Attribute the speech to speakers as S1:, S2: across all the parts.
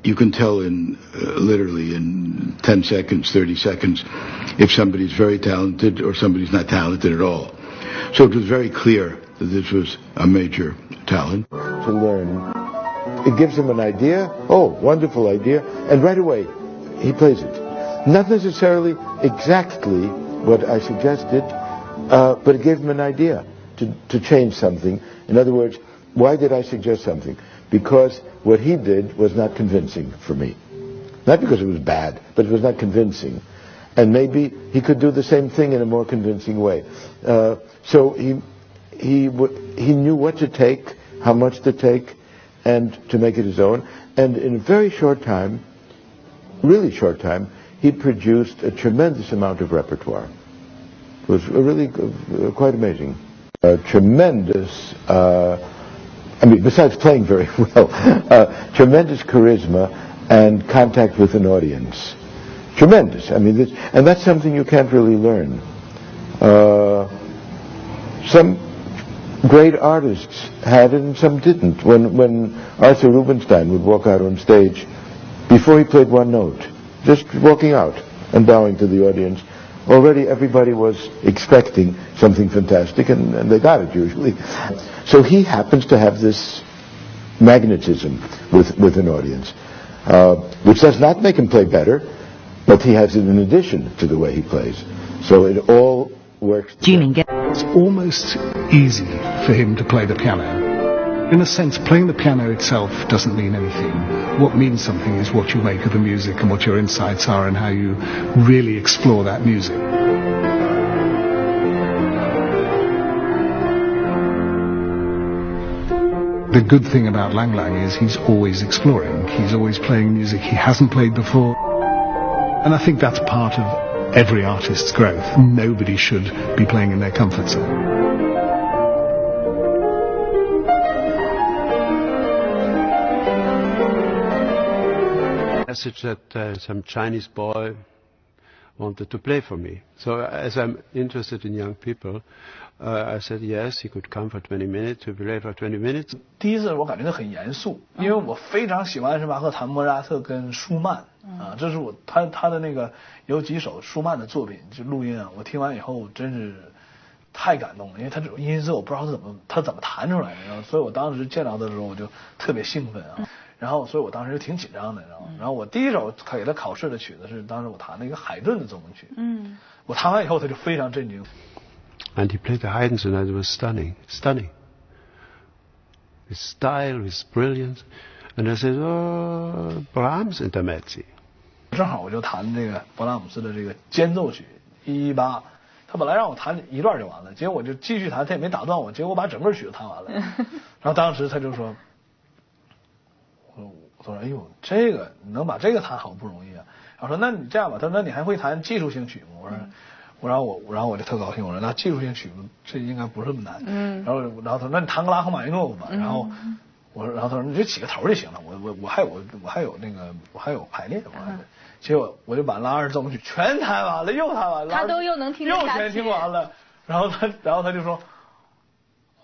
S1: you can tell in literally in 10 seconds, 30 seconds, if somebody's very talented or somebody's not talented at all. So it was very clear that this was a major talent. To learn, it gives him an idea, oh, wonderful idea, and right away he plays it. Not necessarily exactly what I suggested, but it gave him an idea to change something. In other words, why did I suggest something? Because what he did was not convincing for me. Not because it was bad, but it was not convincing. And maybe he could do the same thing in a more convincing way. So he knew what to take, how much to take, and to make it his own. And in a very short time, really short time, he produced a tremendous amount of repertoire. It was really quite amazing. Tremendous, besides playing very well, tremendous charisma and contact with an audience. Tremendous. And that's something you can't really learn. Some great artists had it and some didn't. When Arthur Rubinstein would walk out on stage, before he played one note, just walking out and bowing to the audience, already everybody was expecting something fantastic, and they got it usually. So he happens to have this magnetism with an audience, which does not make him play better, but he has it in addition to the way he plays. So it all works together.
S2: It's almost easy for him to play the piano. In a sense, playing the piano itself doesn't mean anything. What means something is what you make of the music and what your insights are and how you really explore that music. The good thing about Langlang is he's always exploring. He's always playing music he hasn't played before. And I think that's part of every artist's growth. Nobody should be playing in their comfort zone.
S3: Message that some Chinese boy wanted to play for me. So as I'm interested in young people, I said yes, he could come for 20 minutes, to play for 20 minutes.
S4: 第一次我感觉到很严肃，因为我非常喜欢是巴赫、谭莫扎特跟舒曼啊，这是他的那个有几首舒曼的作品就录音啊，我听完以后真是太感动了，因为他这种音色我不知道他怎么弹出来的，然后所以我当时见到的时候我就特别兴奋啊。然后，所以我当时就挺紧张的，然后我第一首给他考试的曲子是当时我弹了一个海顿的奏鸣曲。我弹完以后他就非常震惊。
S3: And he played the Haydn sonata. It was stunning, stunning. His style, his brilliance. And I said, oh, Brahms intermezzi.
S4: 正好我就弹这个勃拉姆斯的这个间奏曲118，他本来让我弹一段就完了，结果我就继续弹，他也没打断我，结果我把整个曲子弹完了。然后当时他就说。我说：“哎呦，这个你能把这个弹好不容易啊！”然后说：“那你这样吧。”他说：“那你还会弹技术性曲目？”我说：“然后我就特高兴。我说：“那技术性曲目这应该不是那么难。”然后他说：“那你弹个拉赫玛尼诺夫吧。”然后他说：“你就起个头就行了。我还有排练。”结果我就把拉二奏鸣曲全弹完了，又弹完了，
S5: 他都又能听得下去，
S4: 又全听完了。然后他就说：“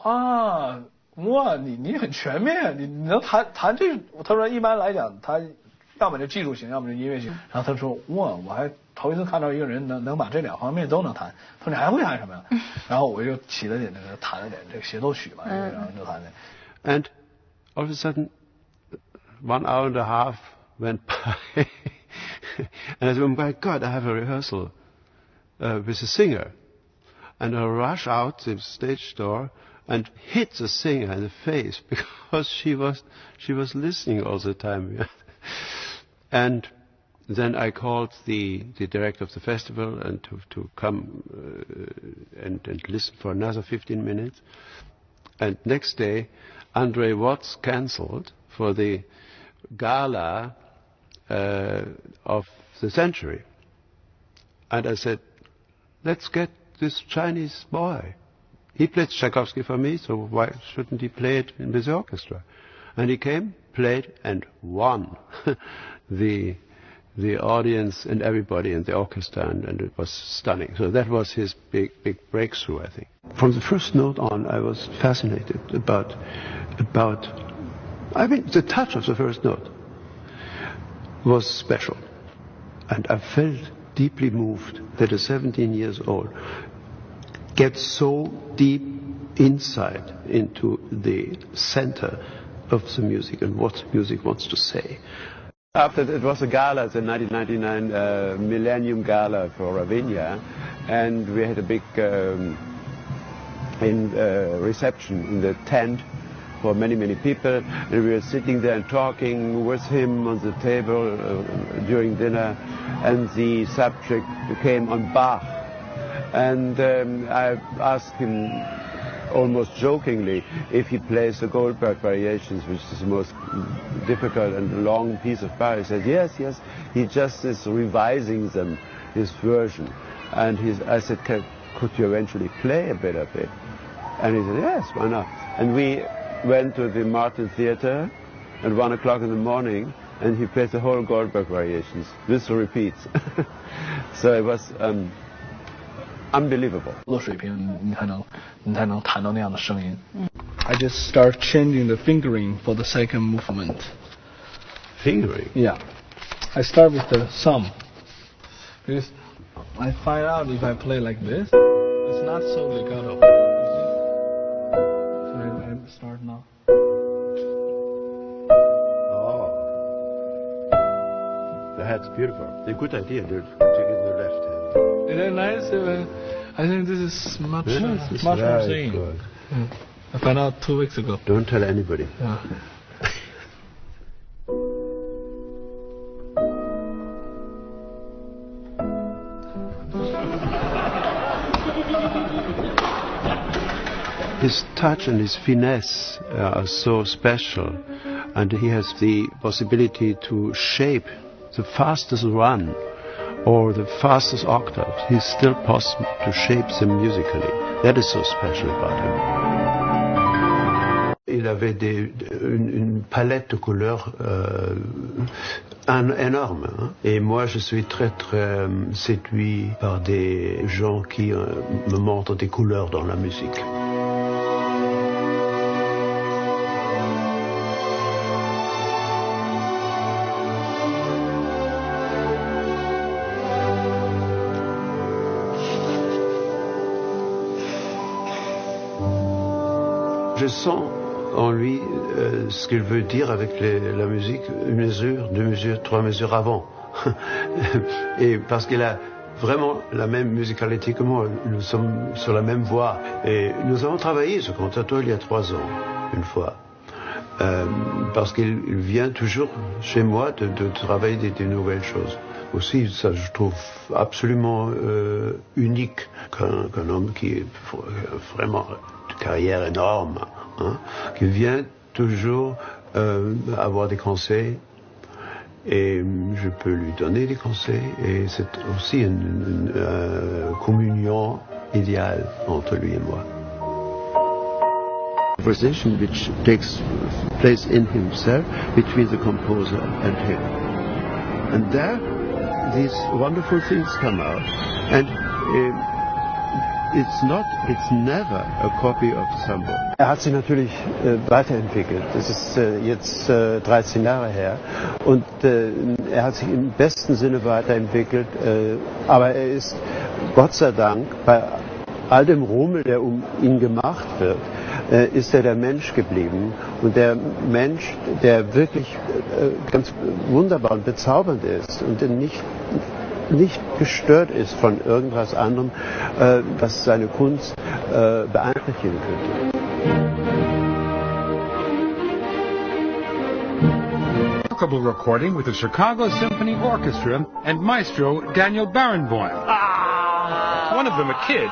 S4: 啊。”哇，你很全面，你能弹这？他说一般来讲，他要么就技术型，要么就音乐型。然后他说哇，我还头一次看到一个人能把这两方面都能弹。他说你还会弹什么呀？然后我就起了点弹了点这个协奏曲吧，然后就弹的。
S3: And all of a sudden, 1 hour and a half went by, and I said, oh my God, I have a rehearsal with a singer, and I rush out the stage door. And hit the singer in the face because she was listening all the time. And then I called the director of the festival and to come and listen for another 15 minutes. And next day, Andre Watts cancelled for the gala of the century. And I said, let's get this Chinese boy. He played Tchaikovsky for me, so why shouldn't he play it with the orchestra? And he came, played, and won the audience and everybody in the orchestra, and it was stunning. So that was his big breakthrough, I think. From the first note on, I was fascinated about the touch of the first note. was special. And I felt deeply moved that a 17 years old gets so deep inside into the center of the music and what music wants to say. After it was a gala, the 1999 Millennium Gala for Ravinia, and we had a big reception in the tent for many, many people, and we were sitting there and talking with him on the table during dinner, and the subject came on Bach. And I asked him almost jokingly if he plays the Goldberg Variations, which is the most difficult and long piece of Bach. He said, yes, yes, he just is revising them, his version. And I said, could you eventually play a bit of it? And he said, yes, why not? And we went to the Martin Theater at 1 o'clock in the morning, and he played the whole Goldberg Variations with the repeats. So it was unbelievable.
S4: I just start changing the fingering for the second movement.
S3: Fingering?
S4: Yeah. I start with the thumb. Because I find out if I play like this, it's not so legato. So I start now.
S3: Oh. That's beautiful. It's a good idea to take it in the left hand.
S4: Is that nice? I think this is much
S3: Yes,
S4: more
S3: very
S4: singing.
S3: good.
S4: I found out 2 weeks ago.
S3: Don't tell anybody.
S4: Yeah.
S3: His touch and his finesse are so special, and he has the possibility to shape the fastest run or the fastest octave. He's still possible to shape them musically. That is so special about him. Il avait une palette de couleurs énorme. Hein? Et moi, je suis très, très séduit par des gens qui me montrent des couleurs dans la musique. Je sens en lui ce qu'il veut dire avec la musique, une mesure, 2 mesures, 3 mesures avant. Et parce qu'il a vraiment la même musicalité que moi, nous sommes sur la même voie. Et nous avons travaillé ce concerto il y a 3 ans, une fois. Parce qu'il vient toujours chez moi de travailler des nouvelles choses. Aussi, ça je trouve absolument unique qu'un homme qui est vraiment de carrière énorme, hein, qui vient toujours avoir des conseils, et je peux lui donner des conseils, et c'est aussi une communion idéale entre lui et moi. Conversation which takes place in himself between the composer and him. And there these wonderful things come out, and it's never a copy of somebody. Hat sich natürlich weiterentwickelt. Das ist jetzt 13 Jahre her, und hat sich im besten Sinne weiterentwickelt, aber ist Gott sei Dank bei all dem Rummel, der ihn gemacht wird, ist der Mensch geblieben, und der Mensch, der wirklich ganz wunderbar und bezaubernd ist und nicht gestört ist von irgendwas anderem, was seine Kunst beeinträchtigen könnte.
S5: Remarkable recording with the Chicago Symphony Orchestra and Maestro Daniel Barenboim. One of them a kid,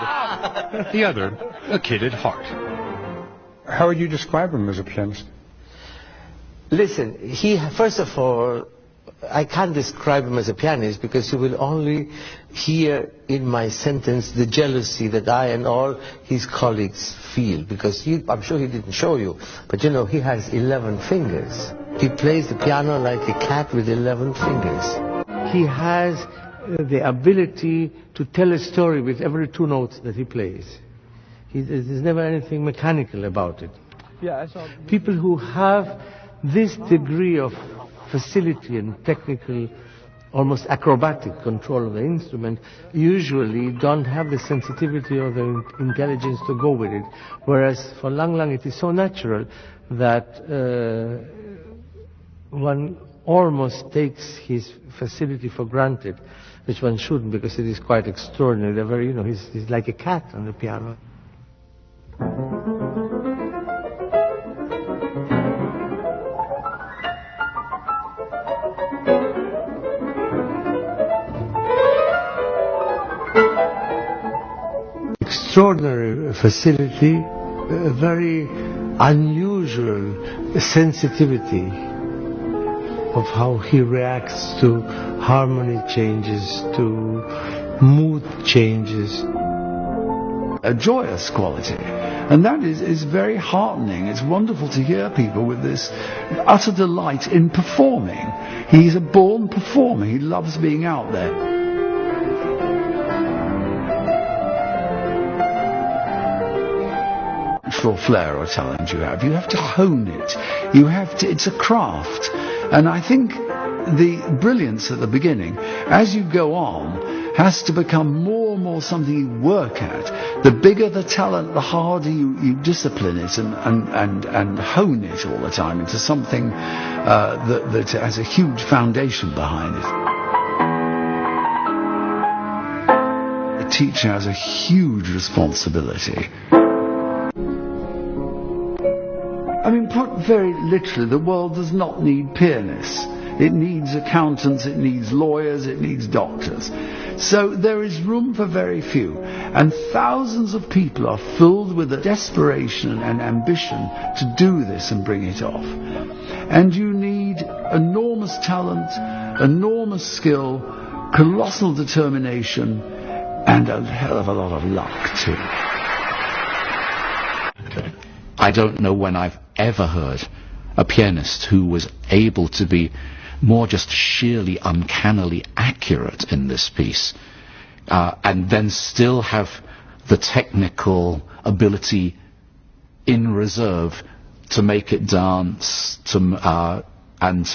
S5: the other a kid at heart. How would you describe him as a pianist?
S6: Listen, first of all, I can't describe him as a pianist because you will only hear in my sentence the jealousy that I and all his colleagues feel, because I'm sure he didn't show you, but you know, he has 11 fingers. He plays the piano like a cat with 11 fingers. He has the ability to tell a story with every 2 notes that he plays. There's never anything mechanical about it.
S4: Yeah, I saw.
S6: People who have this degree of facility and technical, almost acrobatic control of the instrument, usually don't have the sensitivity or the intelligence to go with it. Whereas for Langlang it is so natural that one almost takes his facility for granted, which one shouldn't, because it is quite extraordinary. They're very, he's like a cat on the piano. Extraordinary facility, a very unusual sensitivity of how he reacts to harmony changes, to mood changes.
S7: A joyous quality. And that is very heartening. It's wonderful to hear people with this utter delight in performing. He's a born performer. He loves being out there. Flair or talent you have to hone it. It's a craft. And I think the brilliance at the beginning, as you go on, has to become more and more something you work at. The bigger the talent, the harder you discipline it and hone it all the time into something that has a huge foundation behind it. A teacher has a huge responsibility. I mean, put very literally, the world does not need pianists. It needs accountants, it needs lawyers, it needs doctors. So there is room for very few. And thousands of people are filled with a desperation and ambition to do this and bring it off. And you need enormous talent, enormous skill, colossal determination, and a hell of a lot of luck too.
S8: I don't know when I've ever heard a pianist who was able to be more just sheerly uncannily accurate in this piece, and then still have the technical ability in reserve to make it dance, and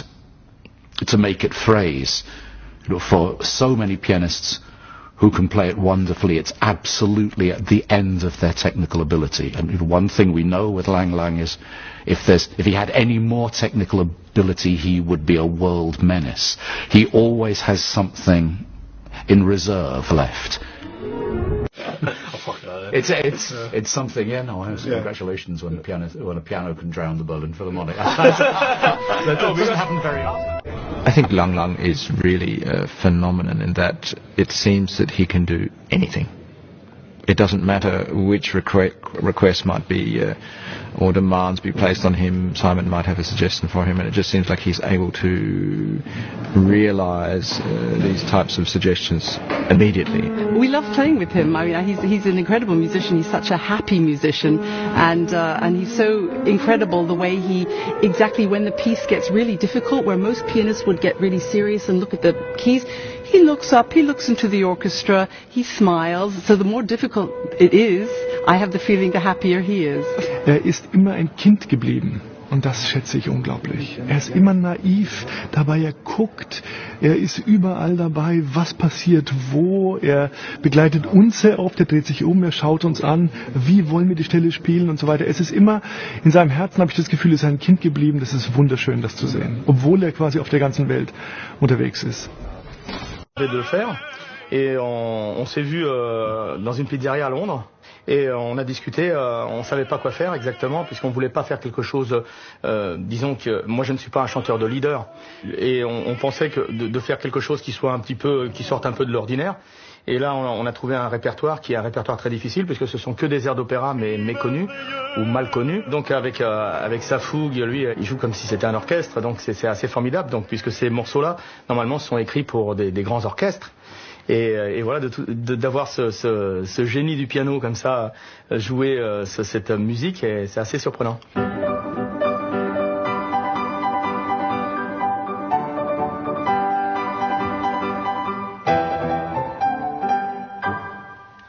S8: to make it phrase. For so many pianists who can play it wonderfully, it's absolutely at the end of their technical ability. And one thing we know with Langlang is if he had any more technical ability, he would be a world menace. He always has something in reserve left. It's something, yeah. No, congratulations when a piano can drown the Berlin Philharmonic. That doesn't happen very often.
S9: I think Langlang is really a phenomenon in that it seems that he can do anything. It doesn't matter which request might be or demands be placed on him. Simon might have a suggestion for him, and it just seems like he's able to realise these types of suggestions immediately.
S10: We love playing with him. I mean, he's an incredible musician. He's such a happy musician, and he's so incredible the way exactly when the piece gets really difficult, where most pianists would get really serious and look at the keys. He looks up, he looks into the orchestra, he smiles. So the more difficult it is, I have the feeling the happier he is.
S11: Ist immer ein Kind geblieben. Und das schätze ich unglaublich. Ist immer naiv, dabei er guckt, ist überall dabei, was passiert wo, begleitet uns sehr oft, dreht sich schaut uns an, wie wollen wir die Stelle spielen und so weiter. Es ist immer, in seinem Herzen habe ich das Gefühl, ist ein Kind geblieben, das ist wunderschön, das zu sehen. Obwohl quasi auf der ganzen Welt unterwegs ist.
S12: De le faire et on s'est vu dans une pizzeria à Londres et on a discuté, on savait pas quoi faire exactement puisqu'on voulait pas faire quelque chose, disons que moi je ne suis pas un chanteur de leader et on pensait que de faire quelque chose qui soit qui sorte un peu de l'ordinaire. Et là, on a trouvé un répertoire qui est un répertoire très difficile puisque ce sont que des airs d'opéra mais méconnus ou mal connus. Donc avec sa fougue, lui, il joue comme si c'était un orchestre. Donc c'est assez formidable. Donc puisque ces morceaux-là, normalement, sont écrits pour des grands orchestres. Et voilà, d'avoir ce génie du piano comme ça jouer cette musique, c'est assez surprenant.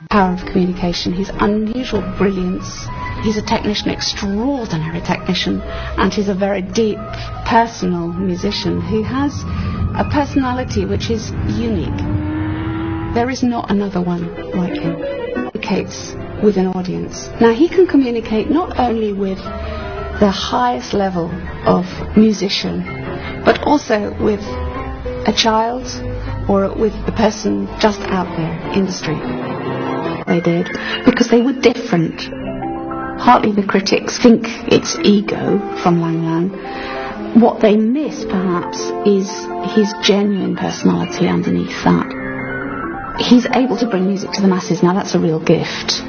S13: Power of communication, his unusual brilliance, He's a technician, extraordinary technician, and he's a very deep, personal musician who has a personality which is unique. There is not another one like him. He communicates with an audience. Now, he can communicate not only with the highest level of musician, but also with a child or with a person just out there in the street. They did, because they were different. Partly the critics think it's ego from Lang Lang. What they miss, perhaps, is his genuine personality underneath that. He's able to bring music to the masses. Now, that's a real gift.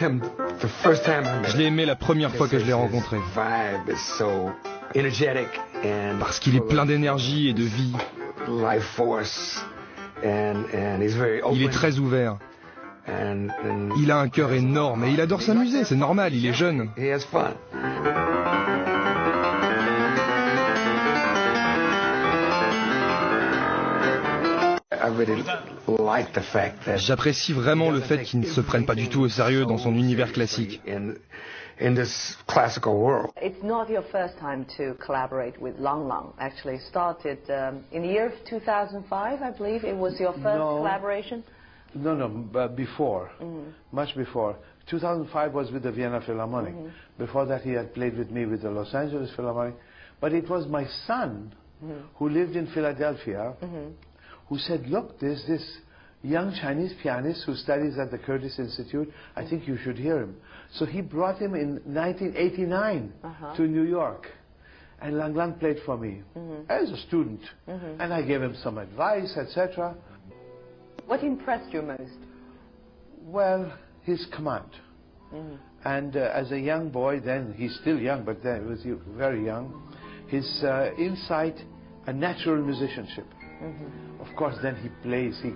S14: Je l'ai aimé la première fois que je l'ai rencontré. Parce qu'il est plein d'énergie et de vie. Il est très ouvert. Il a un cœur énorme et il adore s'amuser, c'est normal, il est jeune. J'apprécie vraiment le fait qu'il ne se prenne pas du tout au sérieux dans son univers classique.
S15: It's not your first time to collaborate with Langlang. Actually, started in the year of 2005, I believe. It was your first collaboration.
S16: No, before, much before. 2005 was with the Vienna Philharmonic. Before that, he had played with me with the Los Angeles Philharmonic. But it was my son who lived in Philadelphia who said, look, there's this young Chinese pianist who studies at the Curtis Institute. I think you should hear him. So he brought him in 1989 to New York. And Lang Lang played for me as a student. And I gave him some advice, etc.
S15: What impressed you most?
S16: Well, his command. And as a young boy then, he's still young, but then he was very young, his insight and natural musicianship. Of course, then he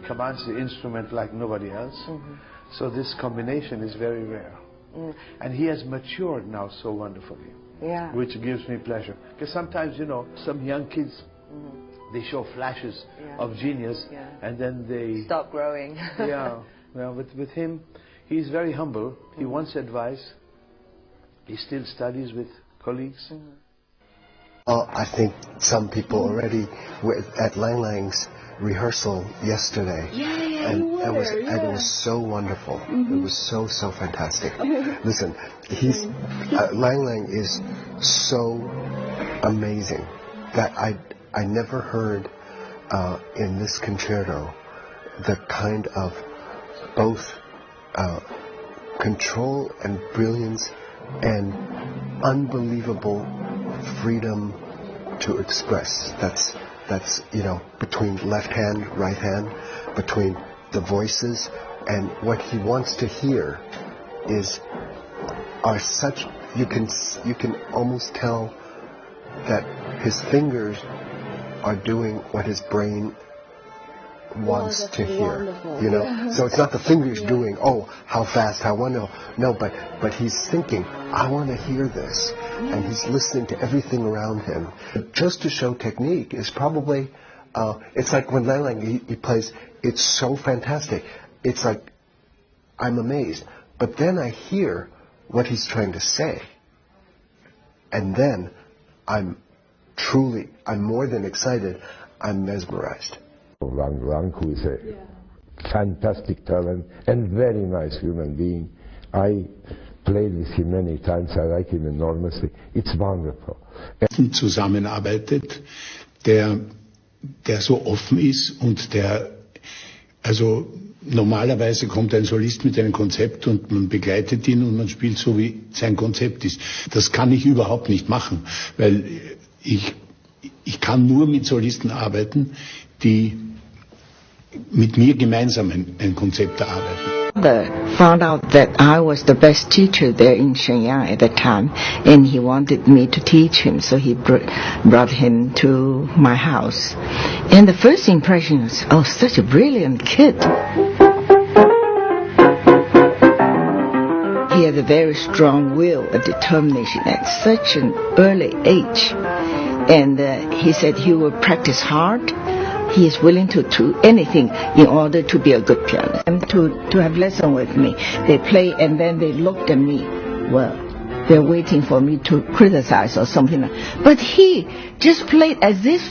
S16: commands the instrument like nobody else. So this combination is very rare. And he has matured now so wonderfully, which gives me pleasure. Because sometimes, you know, some young kids, they show flashes of genius, and then they
S15: stop growing.
S16: Well, with him, he's very humble. He wants advice. He still studies with colleagues.
S17: I think some people already were at Lang Lang's rehearsal yesterday. And it was so wonderful. It was so fantastic. Listen, Lang Lang is so amazing that I never heard in this concerto the kind of both control and brilliance and unbelievable freedom to express. That's you know, between left hand, right hand, between the voices, and what he wants to hear are such, you can almost tell that his fingers are doing what his brain wants to hear. You know, so it's not the fingers doing, oh, how fast, how wonderful. No, but he's thinking, I want to hear this, and he's listening to everything around him. Just to show technique is probably, it's like when Lang Lang he plays, it's so fantastic. It's like, I'm amazed. But then I hear what he's trying to say, and then I'm more than excited, I'm mesmerized.
S18: Lang Lang, who is a fantastic talent and very nice human being. I played with him many times. I like him enormously. It's wonderful.
S1: Zusammenarbeitet, der so offen ist und der, also normalerweise kommt ein Solist mit einem Konzept und man begleitet ihn und man spielt so, wie sein Konzept ist. Das kann ich überhaupt nicht machen, weil ich kann nur mit Solisten arbeiten, die mit mir gemeinsam ein Konzept erarbeiten.
S19: Father found out that I was the best teacher there in Shenyang at the time, and he wanted me to teach him, so he brought him to my house. And the first impression was, oh, such a brilliant kid. He had had a very strong will, a determination at such an early age. And he said he will practice hard. He is willing to do anything in order to be a good pianist. And to have lesson with me, they play and then they looked at me. Well, they're waiting for me to criticize or something. But he just played as if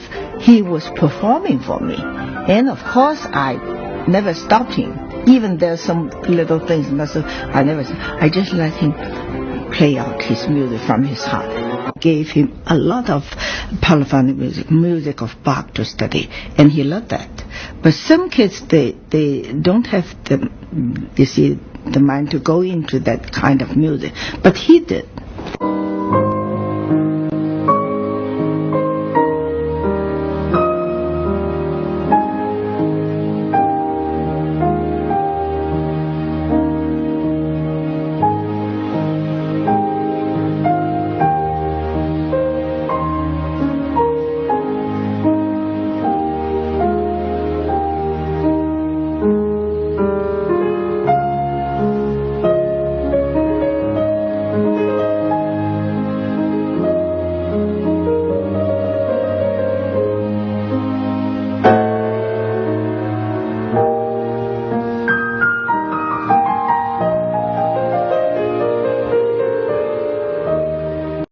S19: he was performing for me. And of course, I never stopped him. Even there's some little things, I just let him play out his music from his heart. Gave him a lot of polyphonic music of Bach to study, and he loved that. But some kids, they don't have the mind to go into that kind of music. But he did.